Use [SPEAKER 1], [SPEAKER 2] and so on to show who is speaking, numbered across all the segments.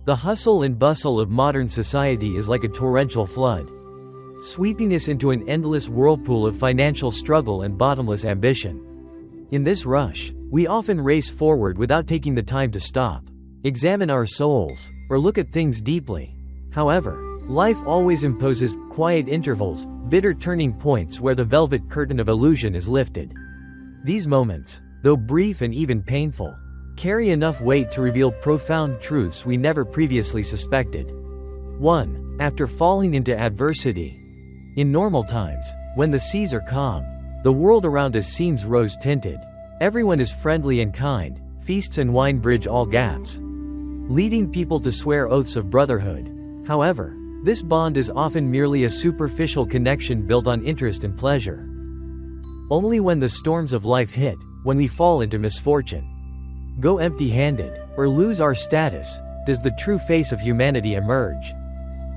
[SPEAKER 1] The hustle and bustle of modern society is like a torrential flood, sweeping us into an endless whirlpool of financial struggle and bottomless ambition. In this rush, we often race forward without taking the time to stop, examine our souls, or look at things deeply. However, life always imposes quiet intervals, bitter turning points where the velvet curtain of illusion is lifted. These moments, though brief and even painful, carry enough weight to reveal profound truths we never previously suspected. 1. After falling into adversity. In normal times, when the seas are calm, the world around us seems rose-tinted. Everyone is friendly and kind, feasts and wine bridge all gaps, leading people to swear oaths of brotherhood. However, this bond is often merely a superficial connection built on interest and pleasure. Only when the storms of life hit, when we fall into misfortune, go empty-handed, or lose our status, does the true face of humanity emerge.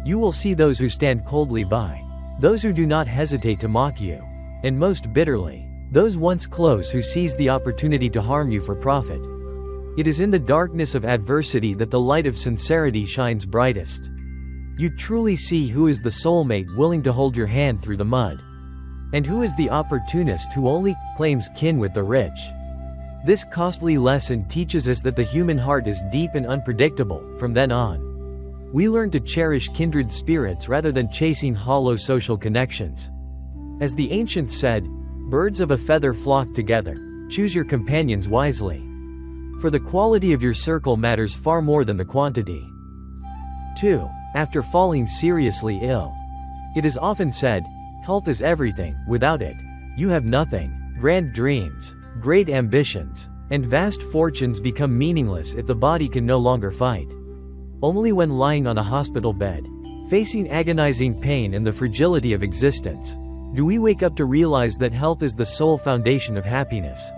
[SPEAKER 1] You will see those who stand coldly by, those who do not hesitate to mock you, and most bitterly, those once close who seize the opportunity to harm you for profit. It is in the darkness of adversity that the light of sincerity shines brightest. You truly see who is the soulmate willing to hold your hand through the mud, and who is the opportunist who only claims kin with the rich. This costly lesson teaches us that the human heart is deep and unpredictable. From then on, we learn to cherish kindred spirits rather than chasing hollow social connections. As the ancients said, "Birds of a feather flock together. Choose your companions wisely." For the quality of your circle matters far more than the quantity. 2. After falling seriously ill. It is often said, health is everything, without it, you have nothing. Grand dreams, great ambitions, and vast fortunes become meaningless if the body can no longer fight. Only when lying on a hospital bed, facing agonizing pain and the fragility of existence, do we wake up to realize that health is the sole foundation of happiness.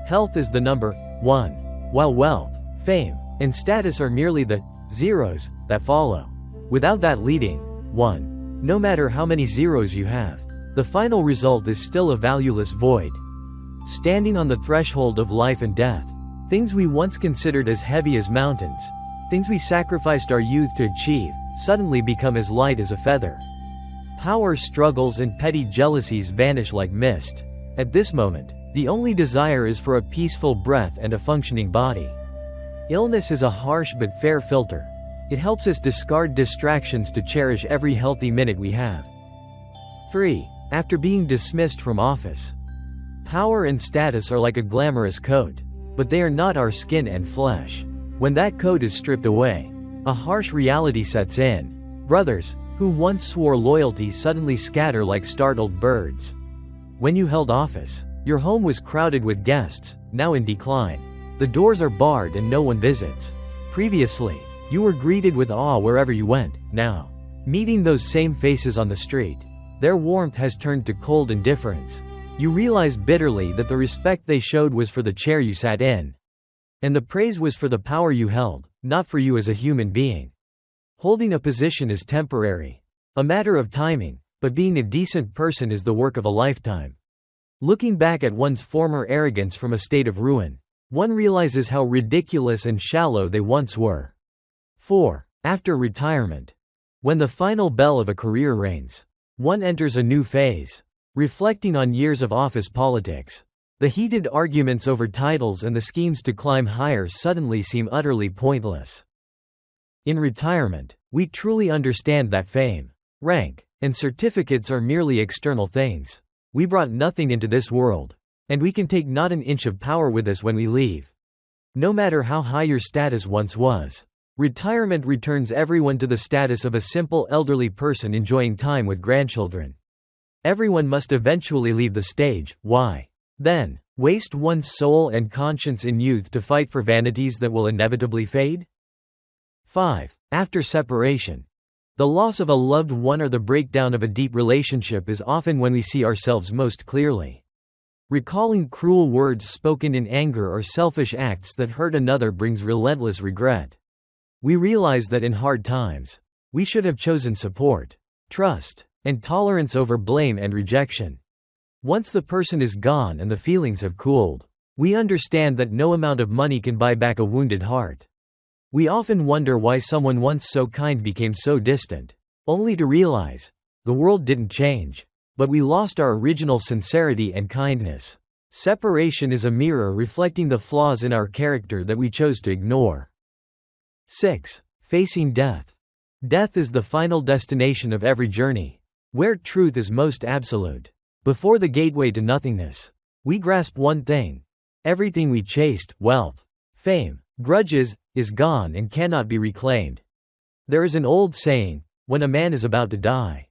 [SPEAKER 1] Health is the number 1, while wealth, fame, and status are merely the zeros that follow. Without that leading 1, no matter how many zeros you have, the final result is still a valueless void. Standing on the threshold of life and death, things we once considered as heavy as mountains, things we sacrificed our youth to achieve, suddenly become as light as a feather. Power struggles and petty jealousies vanish like mist. At this moment, the only desire is for a peaceful breath and a functioning body. Illness is a harsh but fair filter. It helps us discard distractions to cherish every healthy minute we have. 3. After being dismissed from office. Power and status are like a glamorous coat, but they are not our skin and flesh. When that coat is stripped away, a harsh reality sets in. Brothers, who once swore loyalty suddenly scatter like startled birds. When you held office, your home was crowded with guests, now in decline. The doors are barred and no one visits. Previously, you were greeted with awe wherever you went. Now, meeting those same faces on the street, their warmth has turned to cold indifference. You realize bitterly that the respect they showed was for the chair you sat in, and the praise was for the power you held, not for you as a human being. Holding a position is temporary, a matter of timing, but being a decent person is the work of a lifetime. Looking back at one's former arrogance from a state of ruin, one realizes how ridiculous and shallow they once were. 4. After retirement. When the final bell of a career rings, one enters a new phase. Reflecting on years of office politics, the heated arguments over titles and the schemes to climb higher suddenly seem utterly pointless. In retirement, we truly understand that fame, rank, and certificates are merely external things. We brought nothing into this world, and we can take not an inch of power with us when we leave. No matter how high your status once was, retirement returns everyone to the status of a simple elderly person enjoying time with grandchildren. Everyone must eventually leave the stage. Why, then, waste one's soul and conscience in youth to fight for vanities that will inevitably fade? 5. After separation. The loss of a loved one or the breakdown of a deep relationship is often when we see ourselves most clearly. Recalling cruel words spoken in anger or selfish acts that hurt another brings relentless regret. We realize that in hard times, we should have chosen support, trust, and tolerance over blame and rejection. Once the person is gone and the feelings have cooled, we understand that no amount of money can buy back a wounded heart. We often wonder why someone once so kind became so distant, only to realize the world didn't change, but we lost our original sincerity and kindness. Separation is a mirror reflecting the flaws in our character that we chose to ignore. 6. Facing death. Death is the final destination of every journey, where truth is most absolute. Before the gateway to nothingness, we grasp one thing. Everything we chased, wealth, fame, grudges, is gone and cannot be reclaimed. There is an old saying, when a man is about to die,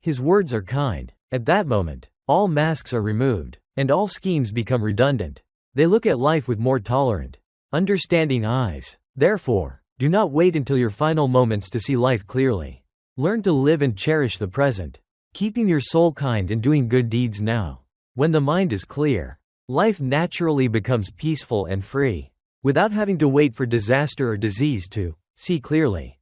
[SPEAKER 1] his words are kind. At that moment, all masks are removed, and all schemes become redundant. They look at life with more tolerant, understanding eyes. Therefore, do not wait until your final moments to see life clearly. Learn to live and cherish the present, keeping your soul kind and doing good deeds now. When the mind is clear, life naturally becomes peaceful and free, without having to wait for disaster or disease to see clearly.